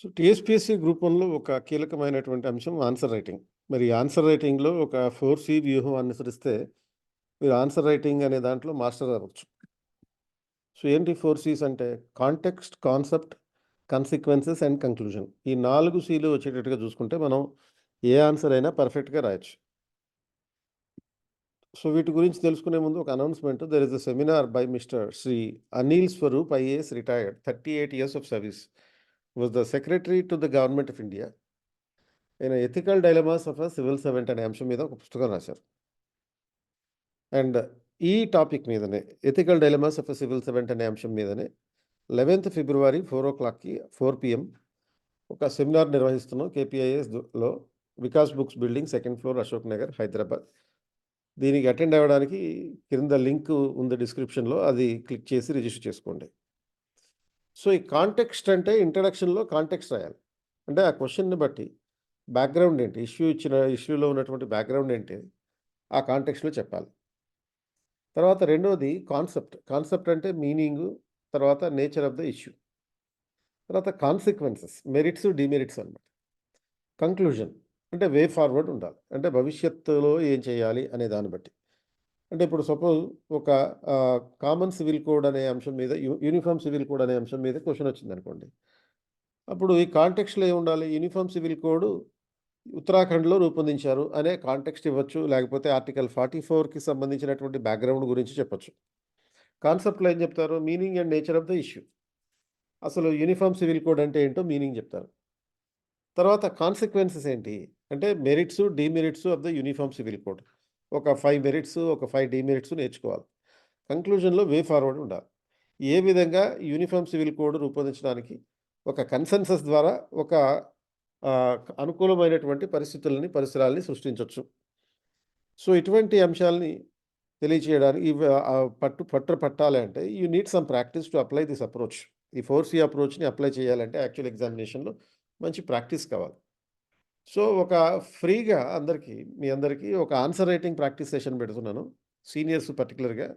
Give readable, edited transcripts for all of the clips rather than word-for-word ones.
So, TSPSC group వన్‌లో ఒక కీలకమైనటువంటి అంశం ఆన్సర్ రైటింగ్. మరి ఆన్సర్ రైటింగ్‌లో ఒక 4 వ్యూహం అనుసరిస్తే మీరు ఆన్సర్ రైటింగ్ అనే దాంట్లో మాస్టర్ అవ్వచ్చు. సో, ఏంటి 4 సీస్ అంటే context, concept, consequences and conclusion. ఈ 4 సీలు వచ్చేటట్టుగా చూసుకుంటే మనం ఏ ఆన్సర్ అయినా పర్ఫెక్ట్‌గా రాయొచ్చు. సో, వీటి గురించి తెలుసుకునే ముందు ఒక announcement. There is a seminar by mister Shri Anil Swarup IAS retired 38 years of service. Was the secretary to the government of India. ఆయన ethical dilemmas of a civil servant అనే అంశం మీద ఒక పుస్తకం రాశారు. అండ్ ఈ టాపిక్ మీదనే ethical dilemmas of a civil servant అనే అంశం మీదనే 11th ఫిబ్రవరి 4:00కి 4 PM ఒక సెమినార్ నిర్వహిస్తున్నాం కేపీఐఎస్‌లో Vikas books building 2nd floor Ashok Nagar, Hyderabad. దీనికి అటెండ్ అవ్వడానికి కింద లింక్ ఉంది డిస్క్రిప్షన్‌లో. అది క్లిక్ చేసి రిజిస్టర్ చేసుకోండి. సో, ఈ కాంటెక్స్ట్ అంటే ఇంట్రడక్షన్‌లో కాంటెక్స్ట్ రాయాలి. అంటే ఆ క్వెషన్‌ని బట్టి బ్యాక్‌గ్రౌండ్ ఏంటి? ఇష్యూలో ఉన్నటువంటి బ్యాక్‌గ్రౌండ్ ఏంటి? ఆ కాంటెక్స్ట్‌లో చెప్పాలి. తర్వాత రెండోది కాన్సెప్ట్. కాన్సెప్ట్ అంటే మీనింగు, తర్వాత నేచర్ ఆఫ్ ద ఇష్యూ. తర్వాత కాన్సిక్వెన్సెస్, మెరిట్స్, డిమెరిట్స్ అన్నమాట. కంక్లూజన్ అంటే వే ఫార్వర్డ్ ఉండాలి. అంటే భవిష్యత్తులో ఏం చేయాలి అనే దాన్ని బట్టి. అంటే ఇప్పుడు సపోజ్ ఒక కామన్ సివిల్ కోడ్ అనే అంశం మీద యూనిఫార్మ్ సివిల్ కోడ్ అనే అంశం మీద క్వెషన్ వచ్చిందనుకోండి. అప్పుడు ఈ కాంటెక్స్ట్‌లో ఏముండాలి? యూనిఫార్మ్ సివిల్ కోడ్ ఉత్తరాఖండ్‌లో రూపొందించారు అనే కాంటెక్స్ట్ ఇవ్వచ్చు. లేకపోతే ఆర్టికల్ 44కి సంబంధించినటువంటి బ్యాక్‌గ్రౌండ్ గురించి చెప్పొచ్చు. కాన్సెప్ట్‌లో ఏం చెప్తారు? Meaning and nature of the issue. అసలు యూనిఫార్మ్ సివిల్ కోడ్ అంటే ఏంటో మీనింగ్ చెప్తారు. తర్వాత కాన్సిక్వెన్సెస్ ఏంటి? అంటే merits, demerits of the uniform civil code. ఒక 5 మెరిట్స్, ఒక 5 డీమెరిట్స్ నేర్చుకోవాలి. కంక్లూజన్‌లో వే ఫార్వర్డ్ ఉండాలి. ఏ విధంగా యూనిఫార్మ్ సివిల్ కోడ్ రూపొందించడానికి ఒక కన్సెన్సస్ ద్వారా ఒక అనుకూలమైనటువంటి పరిసరాల్ని సృష్టించొచ్చు. సో, ఇటువంటి అంశాల్ని తెలియచేయడానికి పట్టు పట్టాలి అంటే you need some practice to apply this approach. ఈ 4 అప్రోచ్‌ని అప్లై చేయాలంటే యాక్చువల్ ఎగ్జామినేషన్‌లో మంచి ప్రాక్టీస్ కావాలి. సో, ఒక ఫ్రీగా మీ అందరికీ ఒక ఆన్సర్ రైటింగ్ ప్రాక్టీస్ సెషన్ పెడుతున్నాను. సీనియర్స్ పర్టిక్యులర్‌గా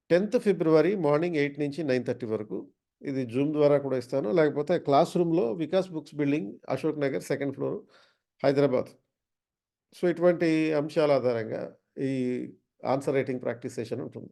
10th ఫిబ్రవరి మార్నింగ్ 8 నుంచి 9:30 వరకు. ఇది జూమ్ ద్వారా కూడా ఇస్తాను. లేకపోతే క్లాస్ రూమ్‌లో Vikas books building, Ashok Nagar, 2nd floor, Hyderabad. So, ఇటువంటి అంశాల ఆధారంగా ఈ ఆన్సర్ రైటింగ్ ప్రాక్టీస్ సెషన్ ఉంటుంది.